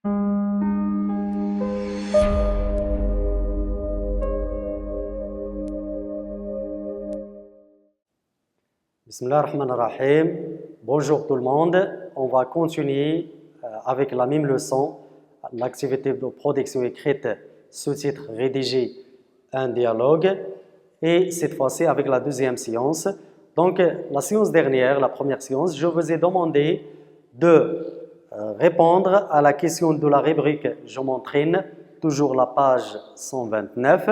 Bismillahirrahmanirrahim. Bonjour tout le monde. On va continuer avec la même leçon, l'activité de production écrite, sous-titre rédigé, un dialogue. Et cette fois-ci avec la deuxième séance. Donc la séance dernière, la première séance, je vous ai demandé de répondre à la question de la rubrique « Je m'entraîne », toujours la page 129.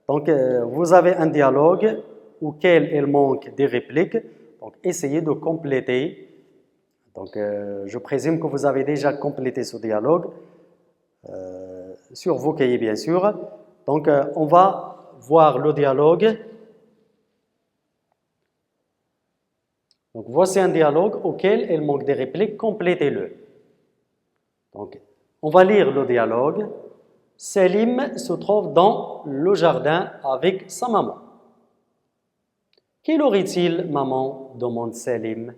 Donc vous avez un dialogue auquel il manque des répliques. Donc essayez de compléter. Donc je présume que vous avez déjà complété ce dialogue sur vos cahiers bien sûr. Donc on va voir le dialogue. Donc voici un dialogue auquel il manque des répliques, complétez-le. Donc on va lire le dialogue. Selim se trouve dans le jardin avec sa maman. Quelle heure est-il, maman? Demande Selim.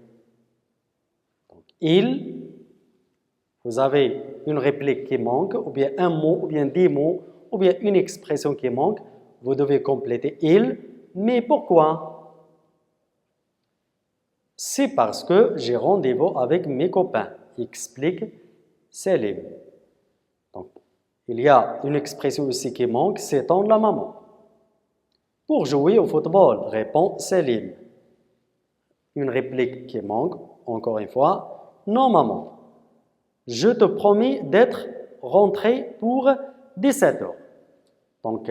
Donc, il, vous avez une réplique qui manque, ou bien un mot, ou bien des mots, ou bien une expression qui manque. Vous devez compléter il. Mais pourquoi? C'est parce que j'ai rendez-vous avec mes copains, explique Selim. Donc, il y a une expression aussi qui manque, c'est en la maman. Pour jouer au football, répond Selim. Une réplique qui manque, encore une fois. Non, maman. Je te promets d'être rentré pour 17 heures. Donc,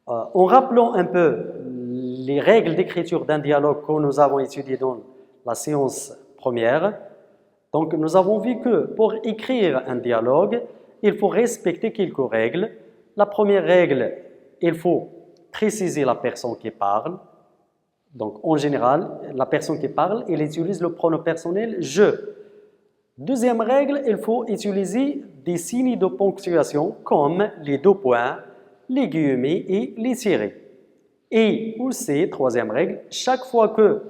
en rappelant un peu les règles d'écriture d'un dialogue que nous avons étudié dans la séance première, donc nous avons vu que pour écrire un dialogue, il faut respecter quelques règles. La première règle, il faut préciser la personne qui parle. Donc, en général, la personne qui parle, elle utilise le pronom personnel « je ». Deuxième règle, il faut utiliser des signes de ponctuation comme les deux points, les guillemets et les tirets. Et aussi, troisième règle, chaque fois qu'une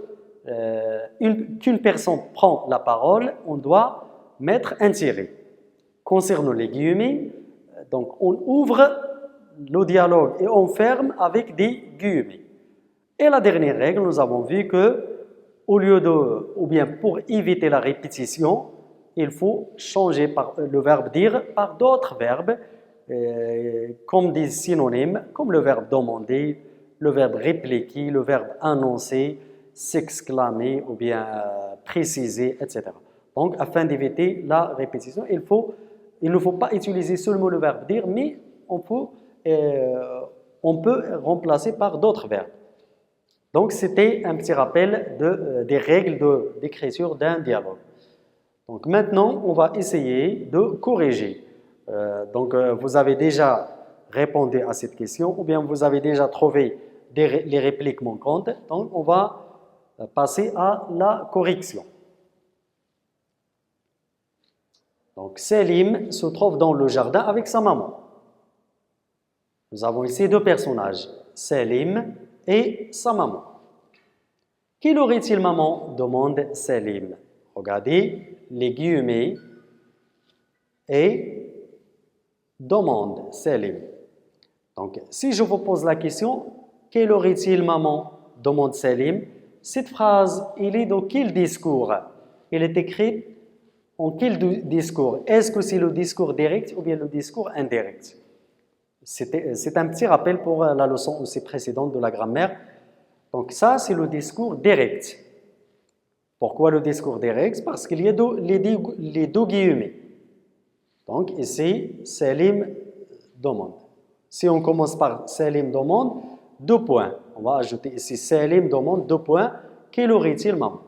personne prend la parole, on doit mettre un tiret. Concernant les guillemets, donc on ouvre le dialogue et on ferme avec des guillemets. Et la dernière règle, nous avons vu que au lieu ou bien pour éviter la répétition, il faut changer le verbe dire par d'autres verbes comme des synonymes, comme le verbe demander, le verbe répliquer, le verbe annoncer, s'exclamer ou bien préciser, etc. Donc, afin d'éviter la répétition, il ne faut pas utiliser seulement le verbe dire, mais on peut remplacer par d'autres verbes. Donc, c'était un petit rappel des règles d'écriture d'un dialogue. Donc, maintenant, on va essayer de corriger. Vous avez déjà répondu à cette question ou bien vous avez déjà trouvé les répliques manquantes. Donc, on va passer à la correction. Donc, Selim se trouve dans le jardin avec sa maman. Nous avons ici deux personnages, Selim et sa maman. Quelle heure est-il, maman? Demande Selim. Regardez les guillemets et demande Selim. Donc, si je vous pose la question, quelle heure est-il, maman? Demande Selim. Cette phrase, elle est dans quel discours? Elle est écrite en quel discours? Est-ce que c'est le discours direct ou bien le discours indirect? C'est un petit rappel pour la leçon aussi précédente de la grammaire. Donc ça, c'est le discours direct. Pourquoi le discours direct? Parce qu'il y a les deux guillemets. Donc ici, Selim demande. Si on commence par Selim demande, 2 points. On va ajouter ici Selim demande 2 points. Quelle heure est-il, maman?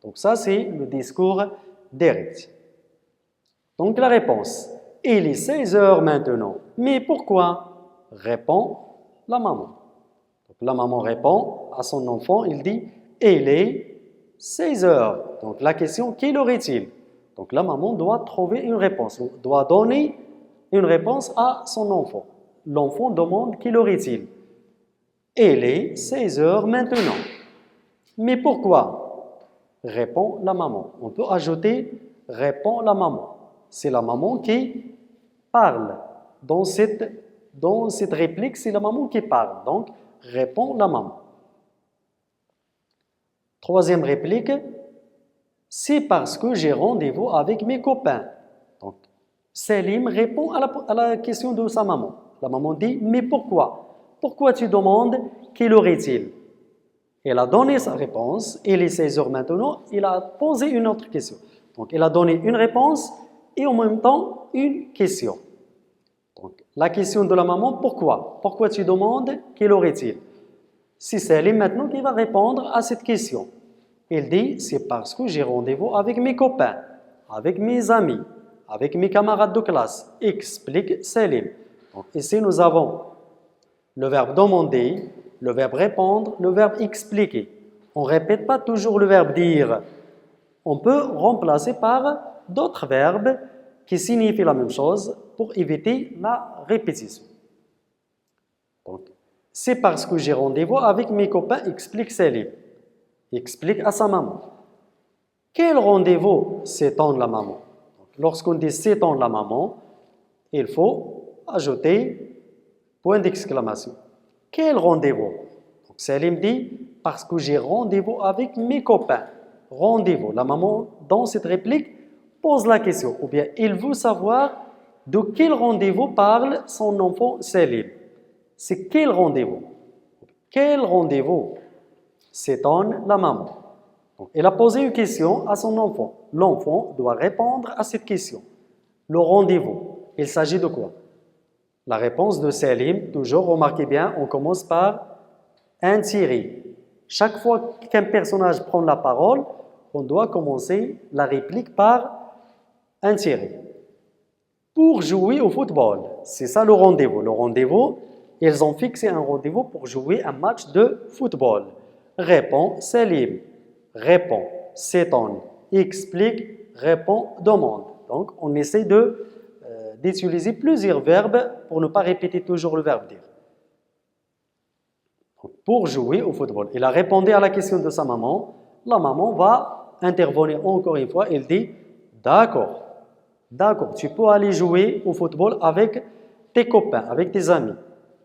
Donc ça, c'est le discours direct. Donc la réponse. Il est 16 heures maintenant. Mais pourquoi? Répond la maman. Donc la maman répond à son enfant, il dit « Il est 16 heures ». Donc la question, quelle heure est-il? Donc la maman doit trouver une réponse, doit donner une réponse à son enfant. L'enfant demande « Quelle heure est-il » ? Il est 16 heures maintenant. Mais pourquoi? Répond la maman. On peut ajouter « Répond la maman ». c'est la maman qui parle. Dans cette réplique, c'est la maman qui parle. Donc, répond la maman. Troisième réplique, c'est parce que j'ai rendez-vous avec mes copains. Donc, Salim répond à la question de sa maman. La maman dit, mais pourquoi? Pourquoi tu demandes quelle heure est-il? Elle a donné sa réponse, il est 16 heures maintenant, il a posé une autre question. Donc, il a donné une réponse et en même temps une question. Donc, la question de la maman, pourquoi? Pourquoi tu demandes quelle heure est-il? C'est Salim maintenant qui va répondre à cette question. Il dit, c'est parce que j'ai rendez-vous avec mes copains, avec mes amis, avec mes camarades de classe. Explique Salim. Donc, ici, nous avons le verbe demander, le verbe répondre, le verbe expliquer. On ne répète pas toujours le verbe dire. On peut remplacer par d'autres verbes qui signifient la même chose pour éviter la répétition. Donc, c'est parce que j'ai rendez-vous avec mes copains, explique Salim. Explique à sa maman. Quel rendez-vous s'étend la maman? Lorsqu'on dit s'étend la maman, il faut ajouter point d'exclamation. Quel rendez-vous? Donc Salim dit parce que j'ai rendez-vous avec mes copains. Rendez-vous. La maman, dans cette réplique, pose la question. Ou bien, il veut savoir de quel rendez-vous parle son enfant Salim. C'est quel rendez-vous? Quel rendez-vous s'étonne la maman? Donc, elle a posé une question à son enfant. L'enfant doit répondre à cette question. Le rendez-vous, il s'agit de quoi? La réponse de Salim, toujours, remarquez bien, on commence par un tiré. Chaque fois qu'un personnage prend la parole, on doit commencer la réplique par un tiré. Pour jouer au football, c'est ça le rendez-vous. Le rendez-vous, ils ont fixé un rendez-vous pour jouer un match de football. Répond Salim. Répond, s'étonne, explique, répond, demande. Donc, on essaie d'utiliser plusieurs verbes pour ne pas répéter toujours le verbe dire. Pour jouer au football. Il a répondu à la question de sa maman. La maman va intervenir encore une fois. Elle dit, d'accord, tu peux aller jouer au football avec tes copains, avec tes amis.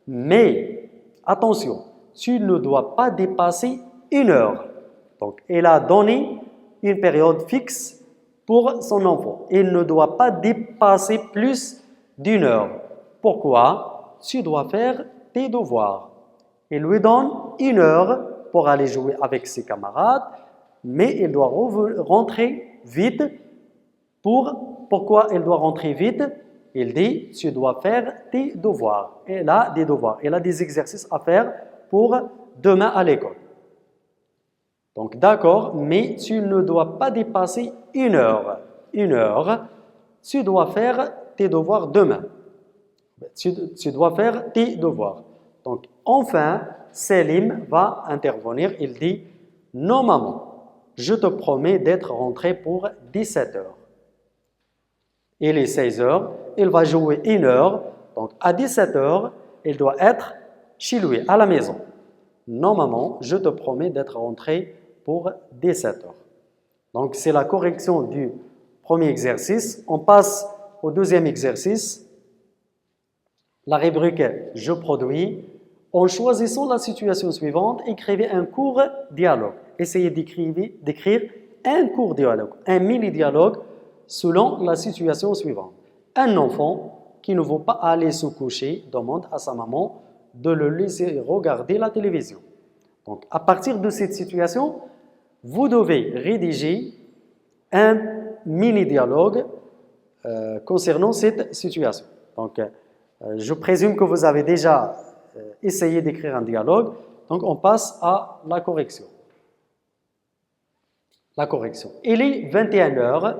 Mais, attention, tu ne dois pas dépasser 1 heure. Donc, elle a donné une période fixe pour son enfant. Il ne doit pas dépasser plus d'1 heure. Pourquoi? Tu dois faire tes devoirs. Il lui donne 1 heure pour aller jouer avec ses camarades, mais il doit rentrer vite. Pourquoi il doit rentrer vite? Il dit, tu dois faire tes devoirs. Elle a des devoirs, elle a des exercices à faire pour demain à l'école. Donc, d'accord, mais tu ne dois pas dépasser 1 heure. 1 heure, tu dois faire tes devoirs demain. Tu dois faire tes devoirs. Donc, enfin, Salim va intervenir. Il dit, non maman, je te promets d'être rentré pour 17 heures. Il est 16 heures, il va jouer 1 heure. Donc, à 17 heures, il doit être chez lui, à la maison. Non maman, je te promets d'être rentré pour 17 heures. Donc, c'est la correction du premier exercice. On passe au deuxième exercice. La rubrique « Je produis ». En choisissant la situation suivante, écrivez un court dialogue. Essayez d'écrire un court dialogue, un mini-dialogue selon la situation suivante. Un enfant qui ne veut pas aller se coucher demande à sa maman de le laisser regarder la télévision. Donc, à partir de cette situation, vous devez rédiger un mini-dialogue concernant cette situation. Donc, je présume que vous avez déjà essayé d'écrire un dialogue. Donc, on passe à la correction. La correction. Il est 21 heures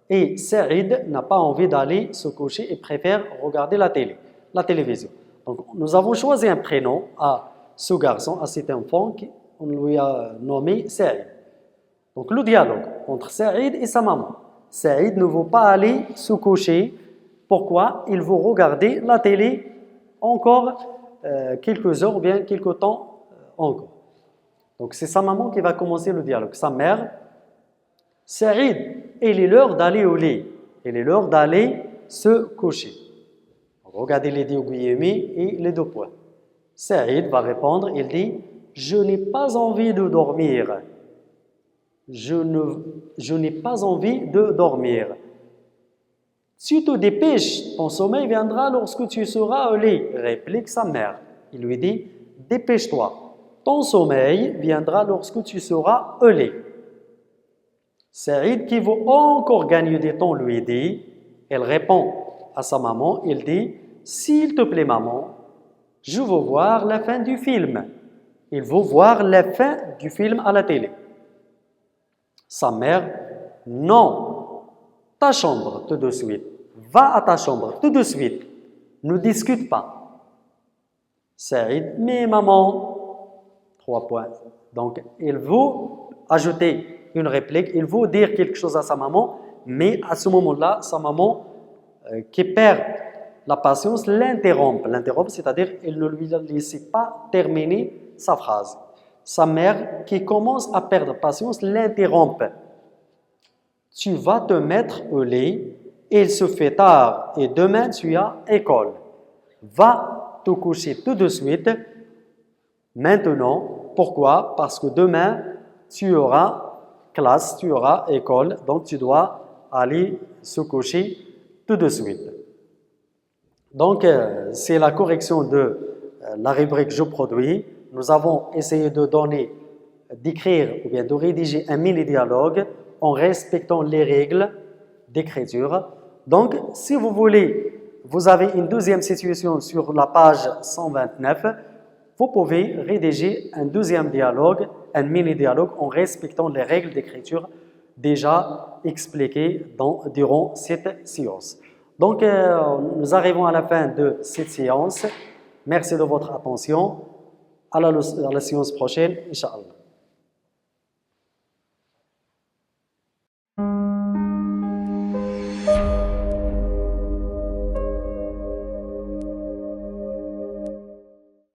et Saïd n'a pas envie d'aller se coucher et préfère regarder la télévision. Donc, nous avons choisi un prénom à ce garçon, à cet enfant, on lui a nommé Saïd. Donc, le dialogue entre Saïd et sa maman. Saïd ne veut pas aller se coucher. Pourquoi? Il veut regarder la télé encore quelques heures ou bien quelques temps encore. Donc, c'est sa maman qui va commencer le dialogue. Sa mère, Saïd, il est l'heure d'aller au lit. Il est l'heure d'aller se coucher. Regardez les deux guillemets et les deux points. Saïd va répondre, il dit « Je n'ai pas envie de dormir. Je n'ai pas envie de dormir. » Si tu te dépêches, ton sommeil viendra lorsque tu seras au lit, réplique sa mère. Il lui dit « Dépêche-toi, ton sommeil viendra lorsque tu seras au lit. » Saïd, qui veut encore gagner du temps, lui dit, elle répond à sa maman, il dit « S'il te plaît maman, je veux voir la fin du film. » Il veut voir la fin du film à la télé. Sa mère « Non, ta chambre tout de suite. Va à ta chambre tout de suite. Ne discute pas. » Saïd « Mais maman, 3 points. » Donc, il veut ajouter une réplique, il veut dire quelque chose à sa maman, mais à ce moment-là, sa maman, qui perd la patience, l'interrompt. L'interrompt, c'est-à-dire elle ne lui laisse pas terminer sa phrase. Sa mère, qui commence à perdre patience, l'interrompt. Tu vas te mettre au lit, il se fait tard et demain tu as école. Va te coucher tout de suite, maintenant. Pourquoi? Parce que demain, tu auras classe, tu auras école, donc tu dois aller se coucher tout de suite. Donc, c'est la correction de la rubrique « Je produis ». Nous avons essayé de donner, d'écrire ou bien de rédiger un mini-dialogue en respectant les règles d'écriture. Donc, si vous voulez, vous avez une deuxième situation sur la page 129, vous pouvez rédiger un deuxième dialogue, un mini-dialogue en respectant les règles d'écriture déjà expliquées durant cette séance. Donc, nous arrivons à la fin de cette séance. Merci de votre attention. À la séance prochaine, Inch'Allah.